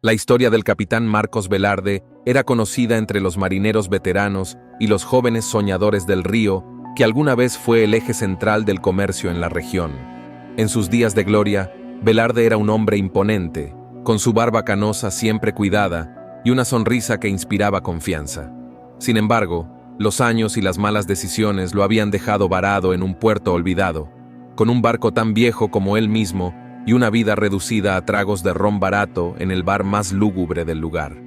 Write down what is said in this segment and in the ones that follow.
La historia del capitán Marcos Velarde era conocida entre los marineros veteranos y los jóvenes soñadores del río, que alguna vez fue el eje central del comercio en la región. En sus días de gloria, Velarde era un hombre imponente, con su barba canosa siempre cuidada y una sonrisa que inspiraba confianza. Sin embargo, los años y las malas decisiones lo habían dejado varado en un puerto olvidado, con un barco tan viejo como él mismo y una vida reducida a tragos de ron barato en el bar más lúgubre del lugar.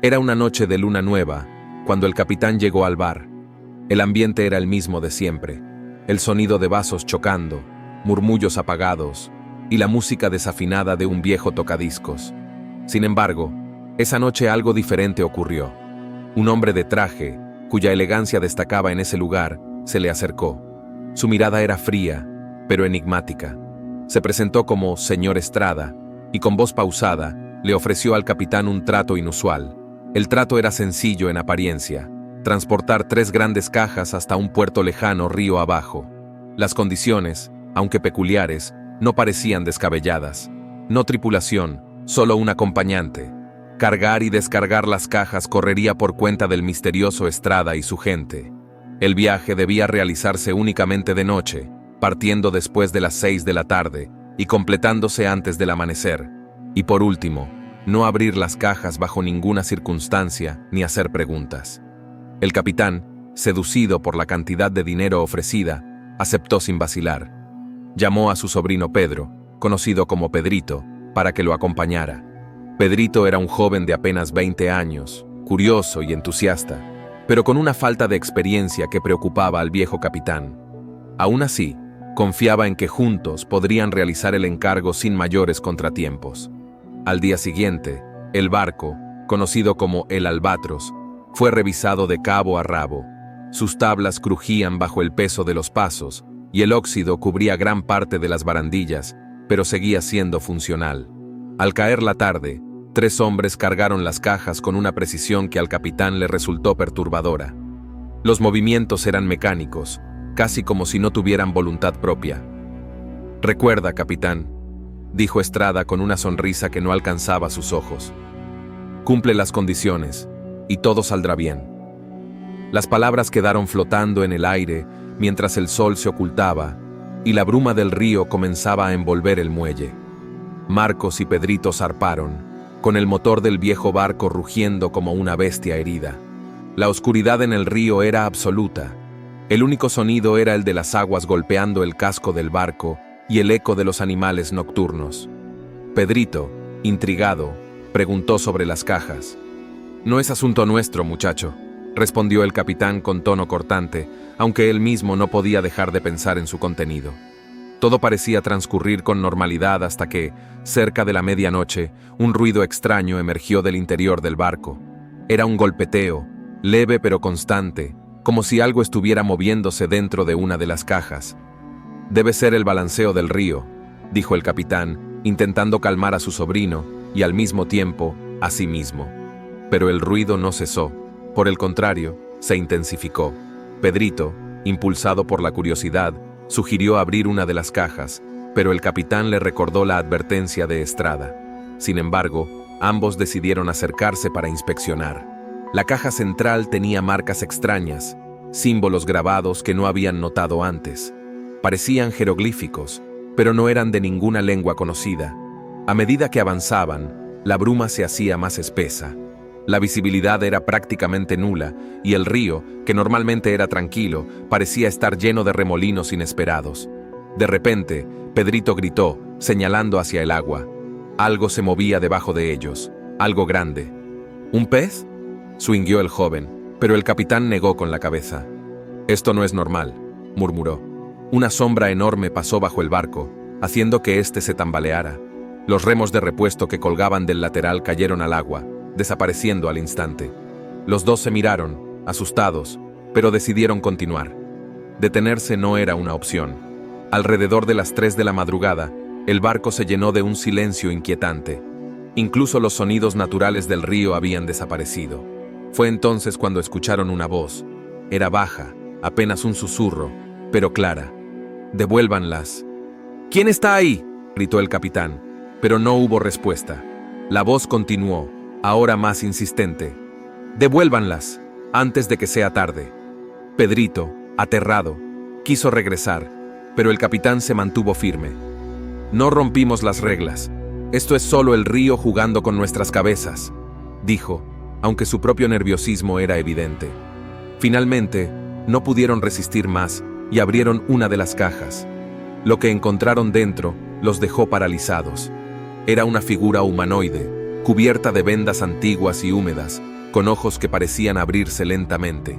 Era una noche de luna nueva, cuando el capitán llegó al bar. El ambiente era el mismo de siempre, el sonido de vasos chocando, murmullos apagados y la música desafinada de un viejo tocadiscos. Sin embargo, esa noche algo diferente ocurrió. Un hombre de traje, cuya elegancia destacaba en ese lugar, se le acercó. Su mirada era fría, pero enigmática. Se presentó como señor Estrada y con voz pausada le ofreció al capitán un trato inusual. El trato era sencillo en apariencia: transportar 3 grandes cajas hasta un puerto lejano río abajo. Las condiciones, aunque peculiares, no parecían descabelladas. No tripulación, solo un acompañante. Cargar y descargar las cajas correría por cuenta del misterioso Estrada y su gente. El viaje debía realizarse únicamente de noche, partiendo después de las 6 de la tarde y completándose antes del amanecer. Y por último, no abrir las cajas bajo ninguna circunstancia ni hacer preguntas. El capitán, seducido por la cantidad de dinero ofrecida, aceptó sin vacilar. Llamó a su sobrino Pedro, conocido como Pedrito, para que lo acompañara. Pedrito era un joven de apenas 20 años, curioso y entusiasta, pero con una falta de experiencia que preocupaba al viejo capitán. Aún así, confiaba en que juntos podrían realizar el encargo sin mayores contratiempos. Al día siguiente, el barco, conocido como el Albatros, fue revisado de cabo a rabo. Sus tablas crujían bajo el peso de los pasos y el óxido cubría gran parte de las barandillas, pero seguía siendo funcional. Al caer la tarde, 3 hombres cargaron las cajas con una precisión que al capitán le resultó perturbadora. Los movimientos eran mecánicos, casi como si no tuvieran voluntad propia. «Recuerda, capitán», dijo Estrada con una sonrisa que no alcanzaba sus ojos. «Cumple las condiciones, y todo saldrá bien». Las palabras quedaron flotando en el aire mientras el sol se ocultaba y la bruma del río comenzaba a envolver el muelle. Marcos y Pedrito zarparon, con el motor del viejo barco rugiendo como una bestia herida. La oscuridad en el río era absoluta. El único sonido era el de las aguas golpeando el casco del barco y el eco de los animales nocturnos. Pedrito, intrigado, preguntó sobre las cajas. «No es asunto nuestro, muchacho», respondió el capitán con tono cortante, aunque él mismo no podía dejar de pensar en su contenido. Todo parecía transcurrir con normalidad hasta que, cerca de la medianoche, un ruido extraño emergió del interior del barco. Era un golpeteo, leve pero constante, como si algo estuviera moviéndose dentro de una de las cajas. «Debe ser el balanceo del río», dijo el capitán, intentando calmar a su sobrino y al mismo tiempo a sí mismo. Pero el ruido no cesó, por el contrario, se intensificó. Pedrito, impulsado por la curiosidad, sugirió abrir una de las cajas, pero el capitán le recordó la advertencia de Estrada. Sin embargo, ambos decidieron acercarse para inspeccionar. La caja central tenía marcas extrañas, símbolos grabados que no habían notado antes. Parecían jeroglíficos, pero no eran de ninguna lengua conocida. A medida que avanzaban, la bruma se hacía más espesa. La visibilidad era prácticamente nula y el río, que normalmente era tranquilo, parecía estar lleno de remolinos inesperados. De repente, Pedrito gritó, señalando hacia el agua. Algo se movía debajo de ellos, algo grande. «¿Un pez?», suinguió el joven, pero el capitán negó con la cabeza. «Esto no es normal», murmuró. Una sombra enorme pasó bajo el barco, haciendo que éste se tambaleara. Los remos de repuesto que colgaban del lateral cayeron al agua, desapareciendo al instante. Los dos se miraron, asustados, pero decidieron continuar. Detenerse no era una opción. Alrededor de las 3 de la madrugada, el barco se llenó de un silencio inquietante. Incluso los sonidos naturales del río habían desaparecido. Fue entonces cuando escucharon una voz. Era baja, apenas un susurro, pero clara. «Devuélvanlas». «¿Quién está ahí?», gritó el capitán, pero no hubo respuesta. La voz continuó, ahora más insistente. «Devuélvanlas, antes de que sea tarde». Pedrito, aterrado, quiso regresar, pero el capitán se mantuvo firme. «No rompimos las reglas. Esto es solo el río jugando con nuestras cabezas», dijo, aunque su propio nerviosismo era evidente. Finalmente, no pudieron resistir más y abrieron una de las cajas. Lo que encontraron dentro los dejó paralizados. Era una figura humanoide, cubierta de vendas antiguas y húmedas, con ojos que parecían abrirse lentamente.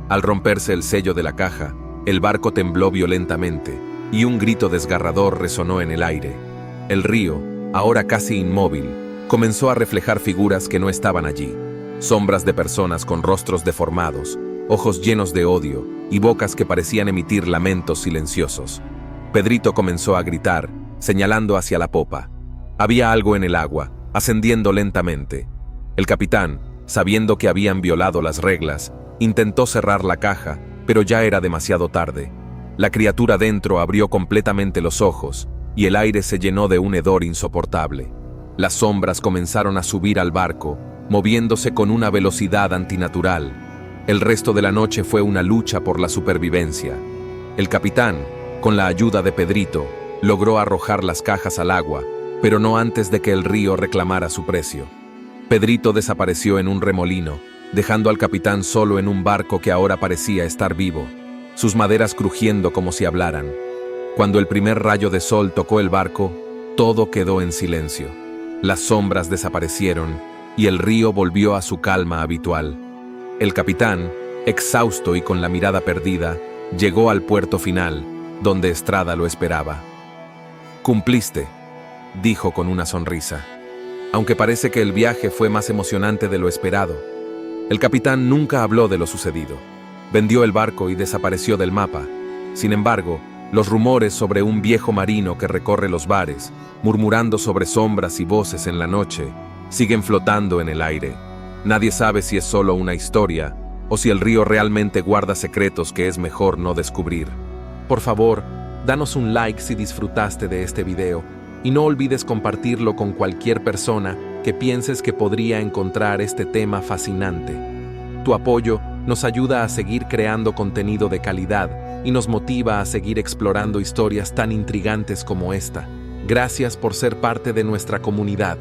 Al romperse el sello de la caja, el barco tembló violentamente, y un grito desgarrador resonó en el aire. El río, ahora casi inmóvil, comenzó a reflejar figuras que no estaban allí. Sombras de personas con rostros deformados, ojos llenos de odio y bocas que parecían emitir lamentos silenciosos. Pedrito comenzó a gritar, señalando hacia la popa. Había algo en el agua, ascendiendo lentamente. El capitán, sabiendo que habían violado las reglas, intentó cerrar la caja, pero ya era demasiado tarde. La criatura dentro abrió completamente los ojos, y el aire se llenó de un hedor insoportable. Las sombras comenzaron a subir al barco, moviéndose con una velocidad antinatural. El resto de la noche fue una lucha por la supervivencia. El capitán, con la ayuda de Pedrito, logró arrojar las cajas al agua, pero no antes de que el río reclamara su precio. Pedrito desapareció en un remolino, dejando al capitán solo en un barco que ahora parecía estar vivo, sus maderas crujiendo como si hablaran. Cuando el primer rayo de sol tocó el barco, todo quedó en silencio. Las sombras desaparecieron y el río volvió a su calma habitual. El capitán, exhausto y con la mirada perdida, llegó al puerto final, donde Estrada lo esperaba. «Cumpliste», dijo con una sonrisa. Aunque parece que el viaje fue más emocionante de lo esperado. El capitán nunca habló de lo sucedido. Vendió el barco y desapareció del mapa. Sin embargo, los rumores sobre un viejo marino que recorre los bares, murmurando sobre sombras y voces en la noche, siguen flotando en el aire. Nadie sabe si es solo una historia o si el río realmente guarda secretos que es mejor no descubrir. Por favor, danos un like si disfrutaste de este video y no olvides compartirlo con cualquier persona que pienses que podría encontrar este tema fascinante. Tu apoyo nos ayuda a seguir creando contenido de calidad y nos motiva a seguir explorando historias tan intrigantes como esta. Gracias por ser parte de nuestra comunidad.